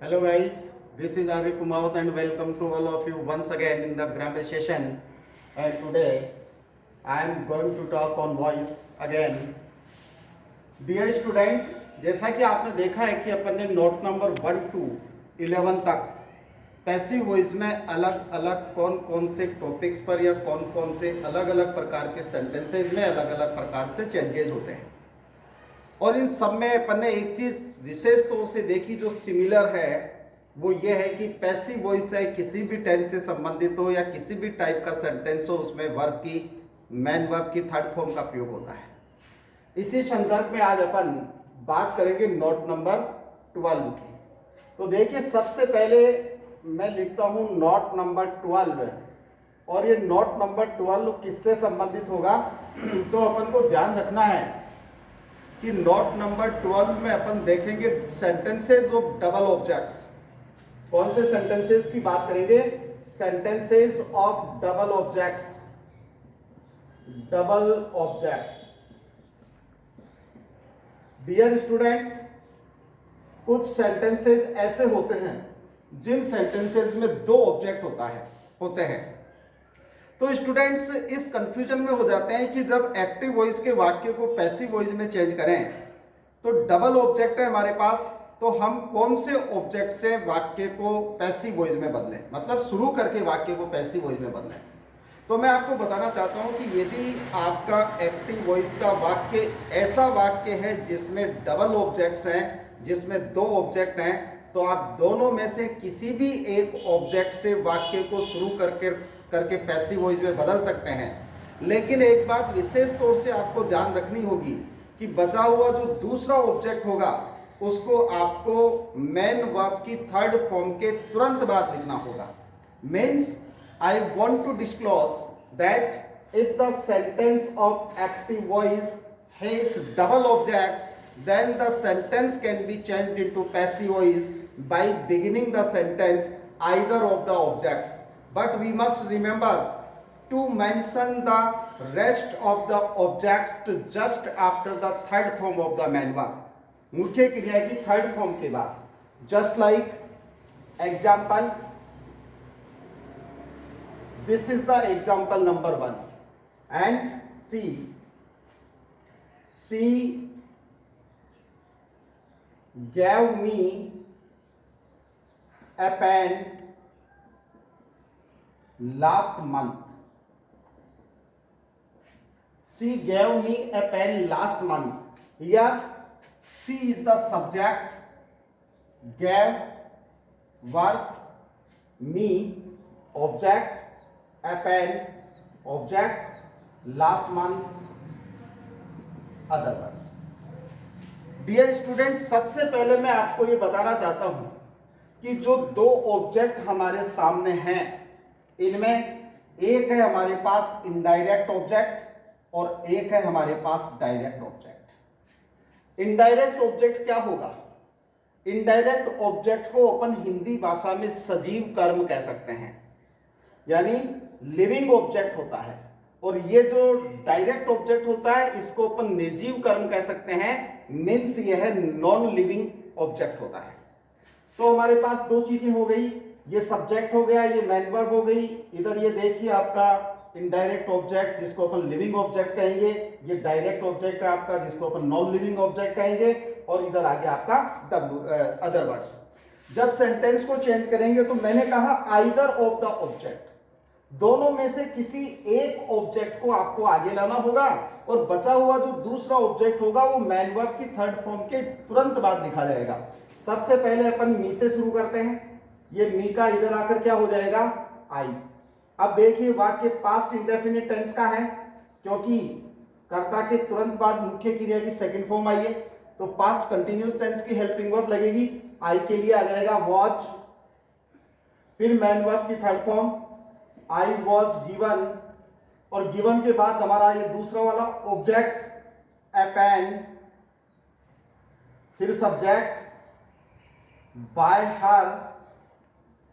Hello guys, this is Ari Kumaut and welcome to all of you once again in the grammar session. And today I am going to talk on voice again. Dear students, जैसा कि आपने देखा है कि अपन ने note number 1 to 11 तक passive voice में अलग अलग कौन कौन से टॉपिक्स पर या कौन कौन से अलग अलग प्रकार के सेंटेंसेज में अलग अलग प्रकार से चेंजेज होते हैं, और इन सब में अपन ने एक चीज विशेष तौर से देखी जो सिमिलर है, वो ये है कि पैसिव वॉइस है किसी भी टेंस से संबंधित हो या किसी भी टाइप का सेंटेंस हो, उसमें वर्ब की मेन वर्ब की थर्ड फॉर्म का प्रयोग होता है। इसी संदर्भ में आज अपन बात करेंगे नोट नंबर 12 की। तो देखिए, सबसे पहले मैं लिखता हूं नोट नंबर 12, और ये नोट नंबर 12 किससे संबंधित होगा तो अपन को ध्यान रखना है कि नोट नंबर 12 में अपन देखेंगे सेंटेंसेस ऑफ डबल ऑब्जेक्ट्स। कौन से सेंटेंसेस की बात करेंगे? Sentences of double objects. Double objects. Dear students, कुछ सेंटेंसेस ऐसे होते हैं जिन सेंटेंसेस में दो ऑब्जेक्ट होते हैं। तो स्टूडेंट्स इस कंफ्यूजन में हो जाते हैं कि जब एक्टिव वॉइस के वाक्य को पैसिव वॉइस में चेंज करें तो डबल ऑब्जेक्ट है हमारे पास, तो हम कौन से ऑब्जेक्ट से वाक्य को पैसिव वॉइस में बदलें, मतलब शुरू करके वाक्य को पैसिव वॉइस में बदलें। तो मैं आपको बताना चाहता हूं कि यदि आपका एक्टिव वॉइस का वाक्य ऐसा वाक्य है जिसमें डबल ऑब्जेक्ट्स हैं, जिसमें दो ऑब्जेक्ट हैं, तो आप दोनों में से किसी भी एक ऑब्जेक्ट से वाक्य को शुरू करके पैसिव वॉइस में बदल सकते हैं। लेकिन एक बात विशेष तौर से आपको ध्यान रखनी होगी कि बचा हुआ जो दूसरा ऑब्जेक्ट होगा उसको आपको मेन वर्ब की थर्ड फॉर्म के तुरंत बाद लिखना होगा। Means I want to disclose that if the sentence of active voice has double object, then the sentence can be changed into passive voice by beginning the sentence either of the objects. But we must remember to mention the rest of the objects just after the third form of the main verb. मुख्य क्रिया की third form के बाद। Just like example, this is the example number 1 and she gave me a pen last month. She gave me a pen last month. Here she is the subject, gave verb, me object, a pen object, last month other words. Dear student, सबसे पहले मैं आपको ये बताना चाहता हूं कि जो दो ऑब्जेक्ट हमारे सामने हैं, इनमें एक है हमारे पास इनडायरेक्ट ऑब्जेक्ट और एक है हमारे पास डायरेक्ट ऑब्जेक्ट। इनडायरेक्ट ऑब्जेक्ट क्या होगा? इनडायरेक्ट ऑब्जेक्ट को अपन हिंदी भाषा में सजीव कर्म कह सकते हैं, यानी लिविंग ऑब्जेक्ट होता है। और ये जो डायरेक्ट ऑब्जेक्ट होता है इसको अपन निर्जीव कर्म कह सकते हैं, मीन्स ये है नॉन लिविंग ऑब्जेक्ट होता है। तो हमारे पास दो चीजें हो गई, ये सब्जेक्ट हो गया, ये मेन वर्ब हो गई। इधर ये देखिए आपका इनडायरेक्ट ऑब्जेक्ट जिसको अपन लिविंग ऑब्जेक्ट कहेंगे, ये डायरेक्ट ऑब्जेक्ट है आपका जिसको अपन नॉन लिविंग ऑब्जेक्ट कहेंगे, और इधर आगे आपका अदर वर्ड्स। जब सेंटेंस को चेंज करेंगे तो मैंने कहा आइदर ऑफ द ऑब्जेक्ट, दोनों में से किसी एक ऑब्जेक्ट को आपको आगे लाना होगा, और बचा हुआ जो दूसरा ऑब्जेक्ट होगा वो मेन वर्ब की थर्ड फॉर्म के तुरंत बाद लिखा जाएगा। सबसे पहले अपन मी से शुरू करते हैं। ये मी का इधर आकर क्या हो जाएगा? आई। अब देखिए वाक्य पास्ट इंडेफिनिट टेंस का है, क्योंकि कर्ता के तुरंत बाद मुख्य क्रिया की सेकंड फॉर्म आई है, तो पास्ट कंटिन्यूअस टेंस की हेल्पिंग वर्ब लगेगी। आई के लिए आ जाएगा वॉच, फिर मेन वर्ब की third form I was given, और गिवन के बाद हमारा ये दूसरा वाला ऑब्जेक्ट a pen, फिर सब्जेक्ट by her,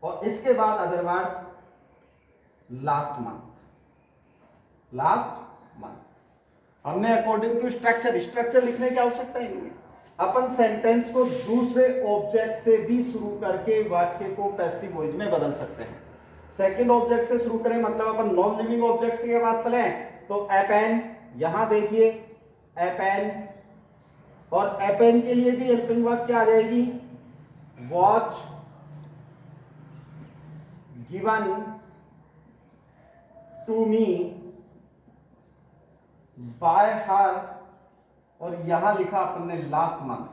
और इसके बाद अदर वर्ड्स लास्ट मंथ। हमने अकॉर्डिंग टू स्ट्रक्चर लिखने की आवश्यकता ही नहीं है। अपन सेंटेंस को दूसरे ऑब्जेक्ट से भी शुरू करके वाक्य को पैसिव वॉइस में बदल सकते हैं। सेकंड ऑब्जेक्ट से शुरू करें मतलब अपन नॉन लिविंग ऑब्जेक्ट के पास चले तो एपेन, यहां देखिए एपेन, और एपेन के लिए भी हेल्पिंग वर्ब क्या आ जाएगी, watch given to me by her, और यहां लिखा अपन ने लास्ट मंथ,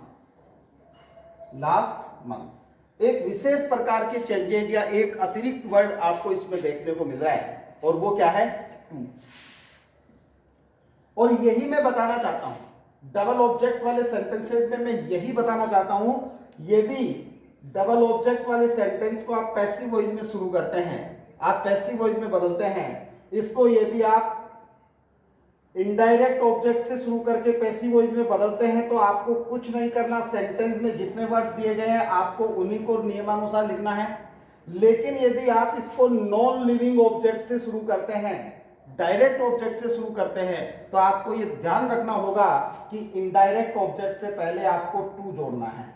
लास्ट मंथ। एक विशेष प्रकार के चेंजेज या एक अतिरिक्त वर्ड आपको इसमें देखने को मिल रहा है और वो क्या है, टू। और यही मैं बताना चाहता हूं डबल ऑब्जेक्ट वाले सेंटेंसेस में, मैं यही बताना चाहता हूं यदि डबल ऑब्जेक्ट वाले सेंटेंस को आप पैसिव वॉइस में शुरू करते हैं, आप पैसिव वॉइस में बदलते हैं, इसको यदि आप इनडायरेक्ट ऑब्जेक्ट से शुरू करके पैसिव वॉइस में बदलते हैं तो आपको कुछ नहीं करना, सेंटेंस में जितने वर्ड्स दिए गए हैं आपको उन्हीं को नियमानुसार लिखना है। लेकिन यदि आप इसको नॉन लिविंग ऑब्जेक्ट से शुरू करते हैं, डायरेक्ट ऑब्जेक्ट से शुरू करते हैं, तो आपको यह ध्यान रखना होगा कि इनडायरेक्ट ऑब्जेक्ट से पहले आपको टू जोड़ना है।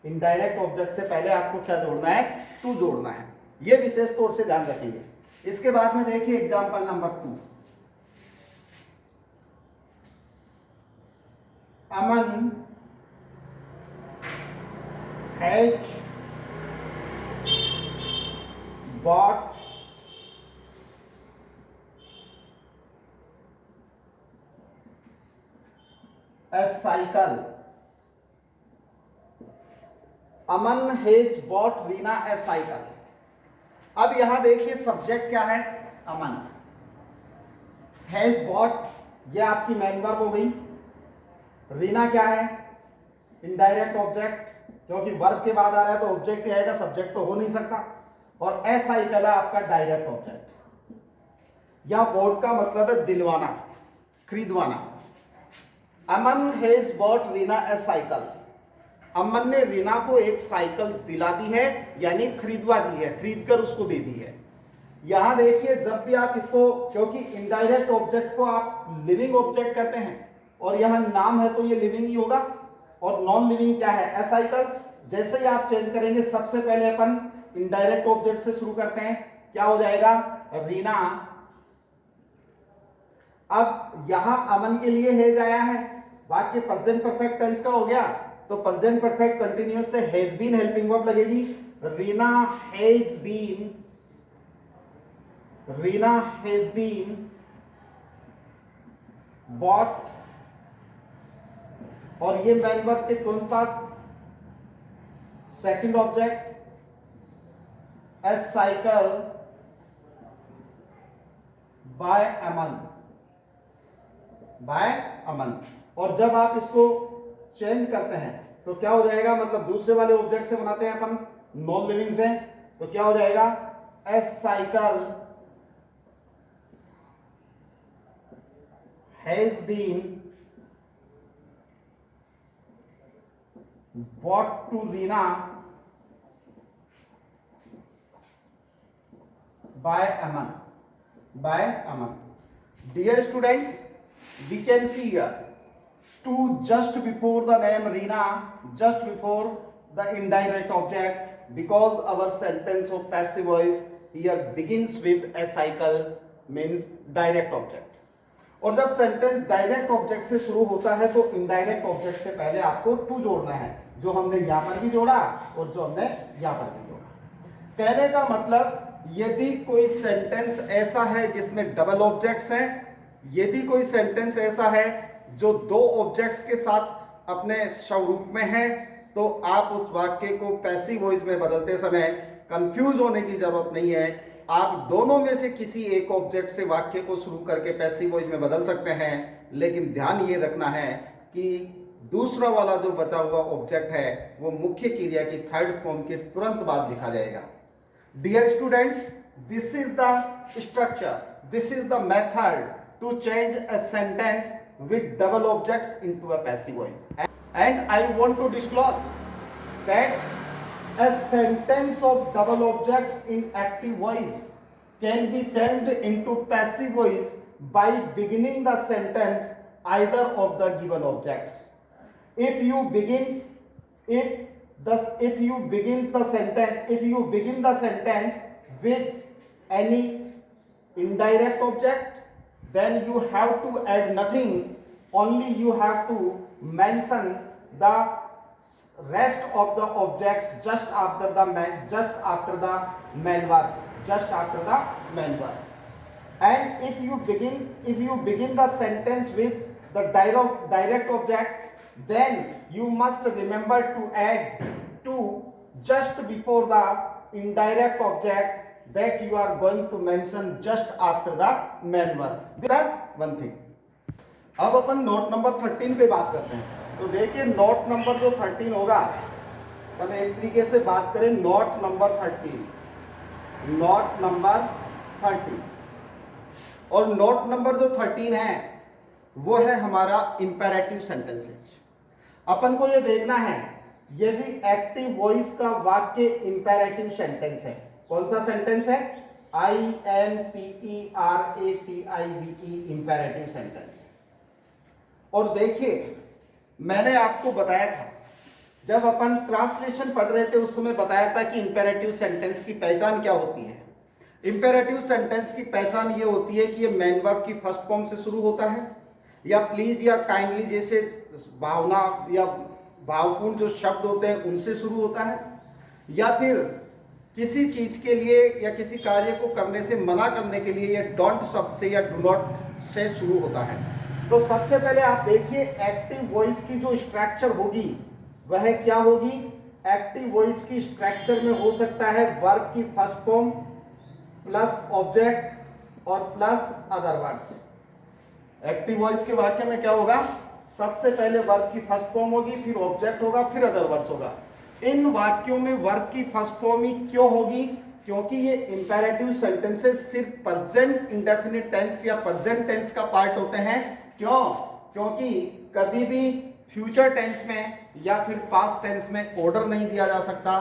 इनडायरेक्ट ऑब्जेक्ट से पहले आपको क्या जोड़ना है, टू जोड़ना है। यह विशेष तौर से ध्यान रखेंगे। इसके बाद में देखिए example number 2, Aman has bot a cycle. Aman has bought Reena a cycle. अब यहां देखिए सब्जेक्ट क्या है, अमन, हैज बॉट ये आपकी मेन वर्ब हो गई, रीना क्या है, इनडायरेक्ट ऑब्जेक्ट, क्योंकि वर्ब के बाद आ रहा है तो ऑब्जेक्ट ही आएगा, सब्जेक्ट तो हो नहीं सकता, और ए साइकिल है आपका डायरेक्ट ऑब्जेक्ट। यहां बॉट का मतलब है दिलवाना, खरीदवाना। Aman has bought Reena a cycle, Aman ने रीना को एक साइकिल दिला दी है, यानी खरीदवा दी है, खरीद कर उसको दे दी है। यहां देखिए जब भी आप इसको, क्योंकि इनडायरेक्ट ऑब्जेक्ट को आप लिविंग ऑब्जेक्ट कहते हैं और यहां नाम है तो ये लिविंग ही होगा, और नॉन लिविंग क्या है, ए साइकिल। जैसे ही आप चेंज करेंगे सबसे पहले अपन इनडायरेक्ट ऑब्जेक्ट से शुरू करते हैं, क्या हो जाएगा, रीना। अब यहां अमन के लिए हैज आया है, वाक्य प्रेजेंट परफेक्ट टेंस का हो गया, तो प्रेजेंट परफेक्ट कंटिन्यूअस से हैज बीन हेल्पिंग वर्ब लगेगी। Reena has been, Reena has been bought, और ये मेन वर्ब के तुरंत बाद second object a cycle by Aman, by Aman. और जब आप इसको चेंज करते हैं तो क्या हो जाएगा, मतलब दूसरे वाले ऑब्जेक्ट से बनाते हैं अपन नॉन लिविंग से, तो क्या हो जाएगा, a cycle has been bought to Reena by Aman, by Aman. Dear students, we can see here to just before the name Reena, just before the indirect object, because our sentence of passive voice here begins with a cycle, means direct object. और जब sentence direct object से शुरू होता है तो indirect object से पहले आपको टू जोड़ना है, जो हमने यहां पर भी जोड़ा और जो हमने यहां पर भी जोड़ा। कहने का मतलब, यदि कोई सेंटेंस ऐसा है जिसमें डबल ऑब्जेक्ट्स हैं, यदि कोई सेंटेंस ऐसा है जो दो ऑब्जेक्ट्स के साथ अपने स्वरूप में है, तो आप उस वाक्य को पैसिव वॉइस में बदलते समय कंफ्यूज होने की जरूरत नहीं है। आप दोनों में से किसी एक ऑब्जेक्ट से वाक्य को शुरू करके पैसिव वॉइस में बदल सकते हैं, लेकिन ध्यान ये रखना है कि दूसरा वाला जो बचा हुआ ऑब्जेक्ट है वो मुख्य क्रिया की थर्ड फॉर्म के तुरंत बाद लिखा जाएगा। Dear students, this is the structure, this is the method to change a sentence with double objects into a passive voice, and I want to disclose that a sentence of double objects in active voice can be changed into passive voice by beginning the sentence either of the given objects. If you begins if you begin the sentence with any indirect object, then you have to add nothing, only you have to mention the rest of the objects just after the main verb. And if you begin the sentence with the direct object, then you must remember to add to just before the indirect object that you are going to mention just after the main verb. This is one thing. अब अपन note number 13 पे बात करते हैं. तो देखिए note number जो 13 होगा, अपन एक तरीके से बात करें नोट नंबर 13 और नोट नंबर जो 13 है वो है हमारा इंपेरेटिव सेंटेंसेस. अपन को ये देखना है यदि एक्टिव वॉइस का वाक्य इंपेरेटिव सेंटेंस है. कौन सा सेंटेंस है? IMPERATIVE imperative sentence. और देखिए मैंने आपको बताया था जब अपन ट्रांसलेशन पढ़ रहे थे उस समय बताया था कि इंपेरेटिव सेंटेंस की पहचान क्या होती है. इंपेरेटिव सेंटेंस की पहचान ये होती है कि ये मेन वर्ब की फर्स्ट फॉर्म से शुरू होता है या प्लीज या काइंडली जैसे भावना या भावपूर्ण जो शब्द होते हैं उनसे शुरू होता है, या फिर किसी चीज के लिए या किसी कार्य को करने से मना करने के लिए ये डोंट शब्द से या डू नॉट से शुरू होता है. तो सबसे पहले आप देखिए एक्टिव वॉइस की जो स्ट्रक्चर होगी वह क्या होगी. एक्टिव वॉइस की स्ट्रक्चर में हो सकता है वर्ब की फर्स्ट फॉर्म प्लस ऑब्जेक्ट और plus other words. Active voice के वाक्य में क्या होगा? सबसे पहले वर्ब की फर्स्ट फॉर्म होगी, फिर ऑब्जेक्ट होगा, फिर अदर वर्ड्स होगा. इन वाक्यों में वर्ब की फर्स्ट फॉर्म ही क्यों होगी? क्योंकि ये इंपेरेटिव सेंटेंसेस सिर्फ प्रेजेंट इंडेफिनिट टेंस या प्रेजेंट टेंस का पार्ट होते हैं. क्यों? क्योंकि कभी भी फ्यूचर टेंस में या फिर पास्ट टेंस में ऑर्डर नहीं दिया जा सकता,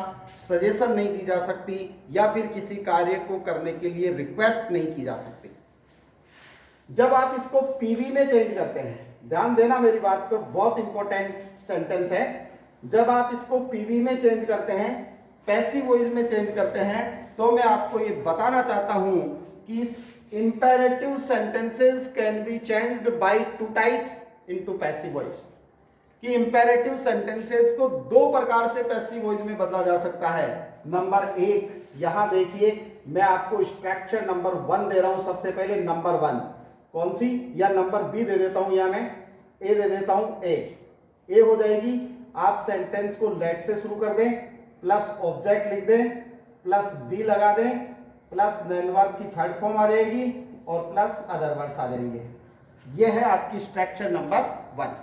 सजेशन नहीं दी जा सकती, या फिर किसी कार्य को करने के लिए रिक्वेस्ट नहीं की जा सकती. जब आप इसको पीवी में चेंज करते हैं, ध्यान देना मेरी बात पर, बहुत इंपॉर्टेंट सेंटेंस है. जब आप इसको पीवी में चेंज करते हैं, पैसिव वॉइस में चेंज करते हैं, तो मैं आपको ये बताना चाहता हूं कि imperative sentences can be changed by two types into passive voice. कि imperative sentences को दो प्रकार से passive voice में बदला जा सकता है. नंबर एक, यहां देखिए मैं आपको स्ट्रक्चर नंबर 1 दे रहा हूं. सबसे पहले नंबर 1 कौन सी, या नंबर बी दे देता हूं, या मैं ए दे देता हूं. ए हो जाएगी. आप सेंटेंस को लेट से शुरू कर दें, प्लस ऑब्जेक्ट लिख दें, प्लस बी लगा दें, प्लस मेन वर्ब की थर्ड फॉर्म आ जाएगी और प्लस अदर वर्ड्स आ जाएंगे. यह है आपकी स्ट्रक्चर नंबर 1.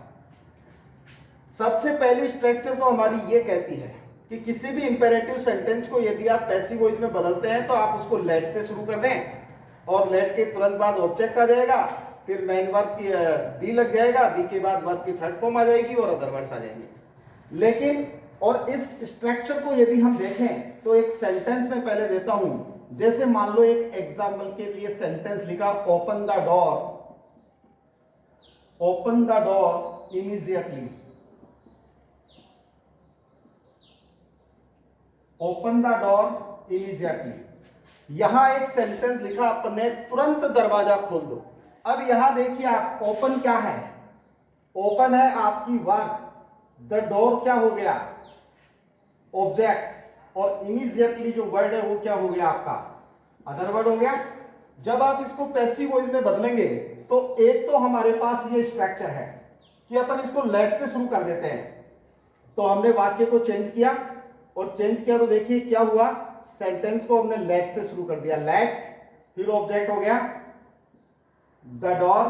सबसे पहली स्ट्रक्चर तो हमारी ये कहती है कि किसी भी इंपेरेटिव सेंटेंस को यदि आप पैसिव वॉइस में बदलते हैं तो आप उसको लेट से शुरू कर दें और लेट के तुरंत बाद ऑब्जेक्ट आ जाएगा, फिर मेन वर्ब की बी लग जाएगा, बी के बाद वर्ब की थर्ड फॉर्म आ जाएगी और अदर वर्ड्स आ जाएंगे. लेकिन और इस स्ट्रक्चर को यदि हम देखें तो एक सेंटेंस में पहले देता हूं. जैसे मान लो एक एग्जाम्पल के लिए सेंटेंस लिखा, open the door immediately. Open the door immediately. यहां एक सेंटेंस लिखा आपने, तुरंत दरवाजा खोल दो. अब यहां देखिए आप, ओपन क्या है? ओपन है आपकी वर्ब, द डोर क्या हो गया? ऑब्जेक्ट, और इमीडिएटली जो वर्ड है वो क्या हो गया आपका? अदर वर्ड हो गया. जब आप इसको पैसिव वॉइस में बदलेंगे तो एक तो हमारे पास ये स्ट्रक्चर है कि अपन इसको लेट से शुरू कर देते हैं. तो हमने वाक्य को चेंज किया और चेंज किया तो देखिए क्या हुआ, सेंटेंस को हमने लेट से शुरू कर दिया. लेट, फिर ऑब्जेक्ट हो गया द डोर,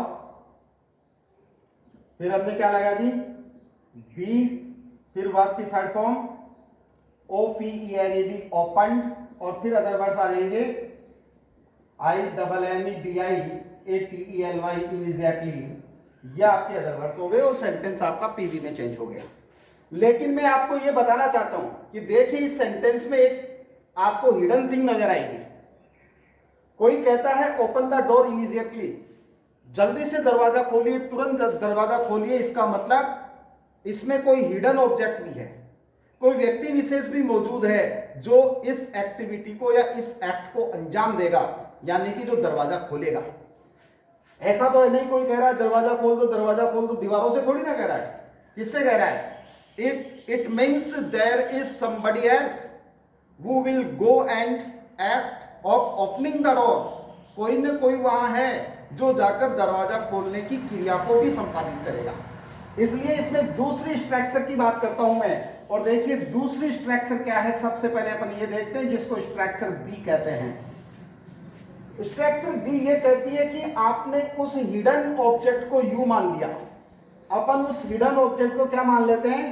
फिर हमने क्या लगा दी? बी, फिर वर्ब की थर्ड फॉर्म OPENED ओपन्ड, और फिर अदर वर्ड्स आ जाएंगे IMMEDIATELY इमीडिएटली. ये आपके अदर वर्ड्स हो गए और सेंटेंस आपका पीवी में चेंज हो गया. लेकिन मैं आपको ये बताना चाहता हूं कि देखिए इस सेंटेंस में एक आपको हिडन थिंग नजर आएगी. कोई कहता है ओपन द डोर इमीडिएटली, जल्दी से दरवाजा खोलिए, तुरंत दरवाजा खोलिए. इसका मतलब इसमें कोई हिडन ऑब्जेक्ट भी है. कोई व्यक्ति विशेष भी मौजूद है जो इस एक्टिविटी को या इस एक्ट को अंजाम देगा, यानी कि जो दरवाजा खोलेगा। ऐसा तो नहीं कोई कह रहा है दरवाजा खोल दो, दरवाजा खोल दो, दीवारों से थोड़ी ना कह रहा है। किससे कह रहा है? It means there is somebody else who will go and act of opening the door. कोई न कोई वहां है जो जाकर दरवाजा खोलने की क्रिया को भी संपादित करेगा। इसलिए इसमें दूसरी स्ट्रक्चर की बात करता हूं मैं। और देखिए दूसरी स्ट्रक्चर क्या है, सबसे पहले अपन ये देखते हैं, जिसको स्ट्रक्चर बी कहते हैं। स्ट्रक्चर बी ये कहती है कि आपने उस हिडन ऑब्जेक्ट को यू मान लिया। अपन उस हिडन ऑब्जेक्ट को क्या मान लेते हैं?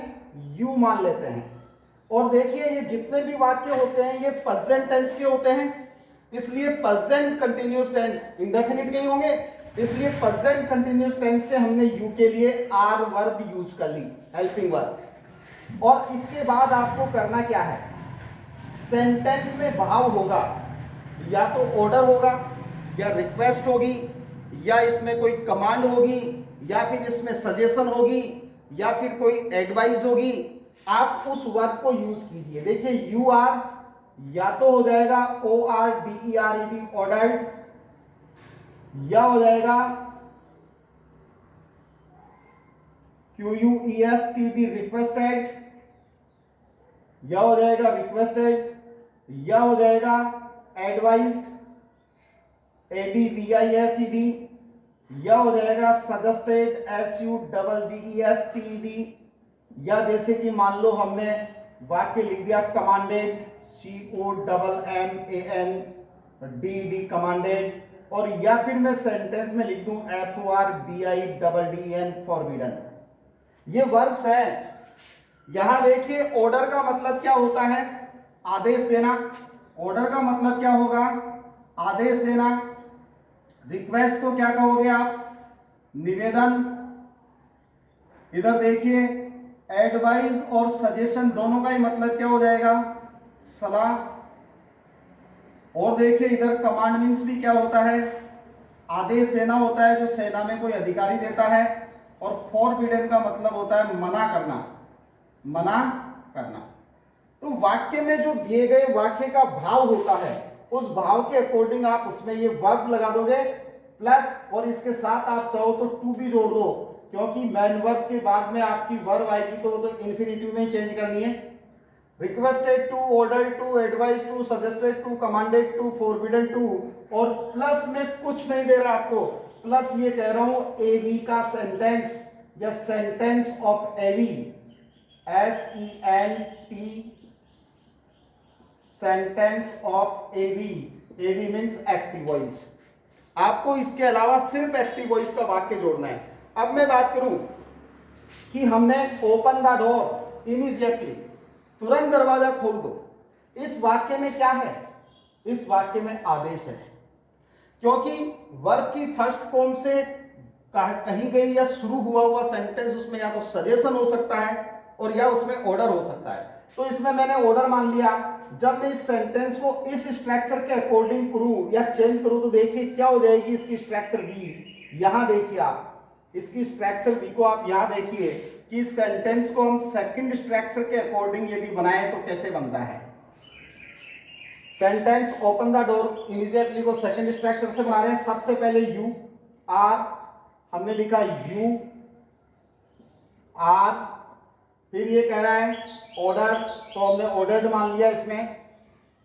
यू मान लेते हैं। और देखिए ये जितने भी वाक्य होते हैं ये प्रेजेंट टेंस के होते हैं, इसलिए प्रेजेंट कंटिन्यूअस टेंस इंडेफिनिट के ही होंगे, इसलिए प्रेजेंट कंटिन्यूअस टेंस से हमने यू के लिए आर वर्ब यूज कर ली, हेल्पिंग वर्ब। और इसके बाद आपको करना क्या है? सेंटेंस में भाव होगा, या तो ऑर्डर होगा, या रिक्वेस्ट होगी, या इसमें कोई कमांड होगी, या फिर इसमें सजेशन होगी, या फिर कोई एडवाइस होगी। आप उस वर्ब को यूज कीजिए। देखिए यू आर या तो हो जाएगा O R D E R E D ordered, या हो जाएगा Q U E S T D requested, या हो जाएगा रिक्वेस्टेड, या हो जाएगा advised A D V I S E D, या हो जाएगा suggested S U double G E S T D, या जैसे कि मान लो हमने वाक्य लिख दिया commanded C O double M A N D D commanded, और या फिर मैं सेंटेंस में लिख दूं F O R B I double D N forbidden. ये वर्ब्स है। यहां देखिए ऑर्डर का मतलब क्या होता है? आदेश देना। ऑर्डर का मतलब क्या होगा? आदेश देना। रिक्वेस्ट को क्या कहोगे आप? निवेदन। इधर देखिए एडवाइस और सजेशन दोनों का ही मतलब क्या हो जाएगा? सलाह। और देखिए इधर कमांड मीन्स भी क्या होता है? आदेश देना होता है, जो सेना में कोई अधिकारी देता है। और फॉरबिडन का मतलब होता है मना करना, मना करना। तो वाक्य में जो दिए गए वाक्य का भाव होता है, उस भाव के अकॉर्डिंग आप उसमें ये वर्ब लगा दोगे प्लस, और इसके साथ आप चाहो तो टू भी जोड़ दो, क्योंकि मैन वर्ब के बाद में आपकी वर्ब आएगी तो इंफिनिटिव में चेंज करनी है। Requested to, order to, advise to, suggested to, commanded to, forbidden to, और प्लस में कुछ नहीं दे रहा आपको, प्लस ये कह रहा हूं एवी का सेंटेंस या sentence of AV, S E N T, sentence of AV. AV means active voice. आपको इसके अलावा सिर्फ एक्टिव वॉइस का वाक्य जोड़ना है। अब मैं बात करूं कि हमने ओपन द डोर इमीडिएटली, तुरंत दरवाजा खोल दो, इस वाक्य में क्या है? इस वाक्य में आदेश है, क्योंकि वर्ब की फर्स्ट फॉर्म से कही गई या शुरू हुआ हुआ सेंटेंस उसमें या तो सजेशन हो सकता है और या उसमें ऑर्डर हो सकता है। तो इसमें मैंने ऑर्डर मान लिया। जब मैं इस सेंटेंस को इस स्ट्रक्चर के अकॉर्डिंग करूं या चेंज करूं तो देखिए क्या हो जाएगी इसकी स्ट्रक्चर बी। यहां देखिए आप इसकी स्ट्रक्चर बी को आप यहां देखिए कि सेंटेंस को हम सेकंड स्ट्रक्चर के अकॉर्डिंग यदि बनाएं तो कैसे बनता है। Sentence open the door immediately को सेकंड स्ट्रक्चर से बना रहे हैं। सबसे पहले यू आर, हमने लिखा यू आर, फिर ये कह रहा है ऑर्डर, तो हमने ऑर्डर्ड मान लिया इसमें,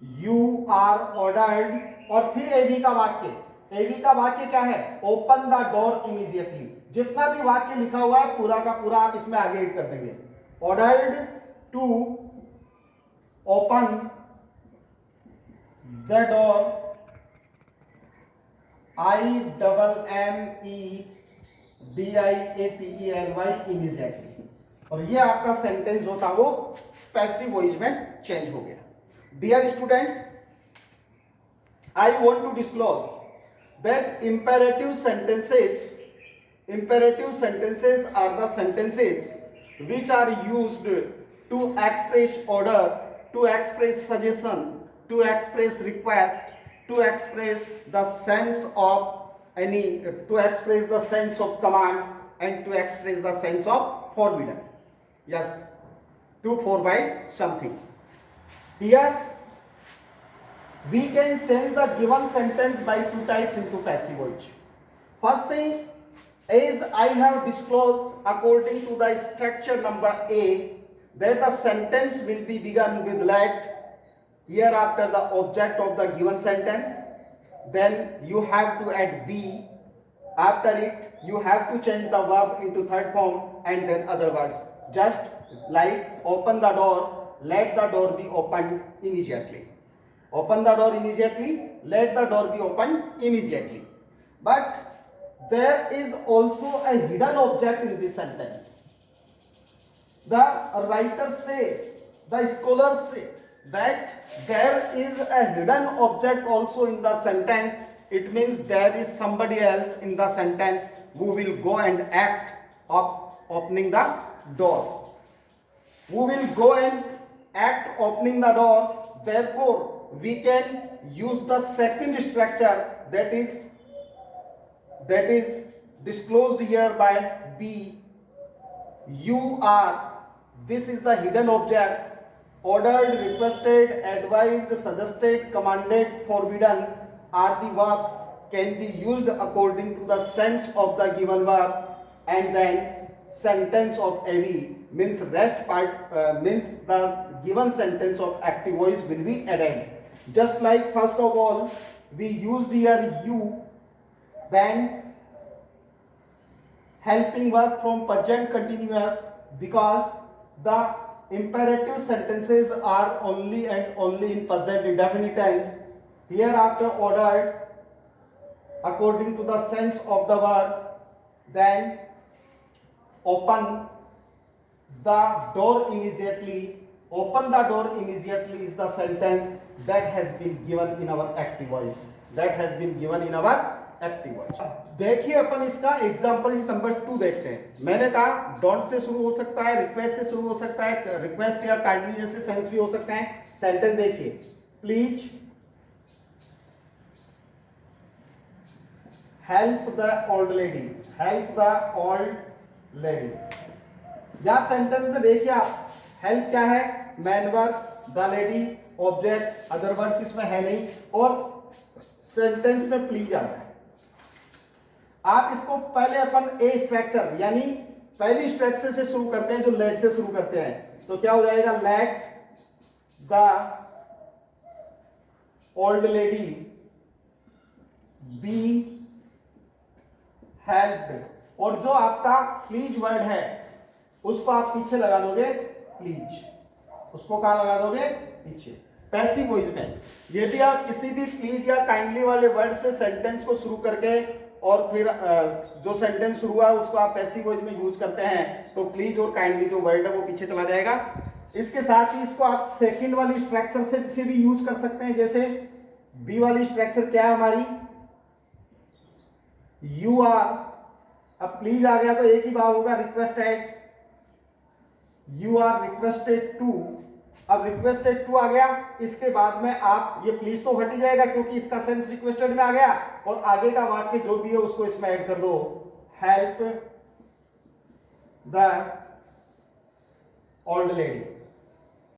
यू आर ऑर्डर्ड। और फिर एवी का वाक्य, एवी का वाक्य क्या है? Open the door immediately. जितना भी वाक्य लिखा हुआ है पूरा का पूरा आप इसमें आगे ऐड कर देंगे। Ordered to open the door, I double M E D I A T E L Y immediately. और ये आपका सेंटेंस जो था वो पैसिव वॉइस में चेंज हो गया। Dear students, I want to disclose that imperative sentences are the sentences which are used to express order, to express suggestion, to express request, to express the sense of to express the sense of command and to express the sense of forbidden. Yes, to provide something. Here we can change the given sentence by two types into passive voice. First thing is, I have disclosed according to the structure number A that the sentence will be begun with let, hereafter the object of the given sentence, then you have to add be, after it you have to change the verb into third form, and then other words, just like open the door, let the door be opened immediately. Open the door immediately, let the door be opened immediately. But there is also a hidden object in this sentence. The writer says, the scholars say that there is a hidden object also in the sentence. It means there is somebody else in the sentence who will go and act of opening the door. Who will go and act opening the door. Therefore, we can use the second structure that is disclosed here by be. You are. This is the hidden object. Ordered, requested, advised, suggested, commanded, forbidden are the verbs can be used according to the sense of the given verb, and then sentence of AV means rest part means the given sentence of active voice will be added. Just like first of all we used here you, then helping verb from present continuous, because the imperative sentences are only and only in present indefinite tense. Hereafter ordered according to the sense of the verb, then open the door immediately. Open the door immediately is the sentence that has been given in our active voice. That has been given in our active voice. देखिए अपन इसका example number 2 देखते हैं. मैंने कहा don't say शुरू हो सकता है, रिक्वेस्ट से शुरू हो सकता है, रिक्वेस्ट या काइंडली जैसे सेंस भी हो सकते हैं. सेंटेंस देखिए, please help the old lady. Help the old lady. या सेंटेंस में देखिए आप, हेल्प क्या है, man verb, the lady object, other words इसमें है नहीं, और सेंटेंस में प्लीज आ रहा है. आप इसको पहले अपन ए स्ट्रक्चर यानी पहली स्ट्रक्चर से शुरू करते हैं, जो लेट से शुरू करते हैं. तो क्या हो जाएगा, let the old lady be helped. और जो आपका प्लीज वर्ड है उसको आप पीछे लगा दोगे, प्लीज, उसको कहां लगा दोगे, पीछे. पैसिव वॉइस में यदि आप किसी भी प्लीज या काइंडली वाले वर्ड से सेंटेंस को शुरू करके और फिर जो सेंटेंस शुरू हुआ उसको आप पैसिव वॉइस में यूज करते हैं, तो प्लीज और काइंडली जो वर्ड है वो पीछे चला जाएगा. इसके साथ ही इसको आप सेकंड वाली स्ट्रक्चर से भी यूज कर सकते हैं. जैसे बी वाली स्ट्रक्चर क्या है हमारी, यू आर. अब प्लीज आ गया तो एक ही भाव होगा, requested, you are requested to. अब रिक्वेस्टेड टू आ गया, इसके बाद में आप ये प्लीज तो हट ही जाएगा क्योंकि इसका सेंस रिक्वेस्टेड में आ गया, और आगे का वाक्य जो भी है उसको इसमें ऐड कर दो, हेल्प द ओल्ड लेडी.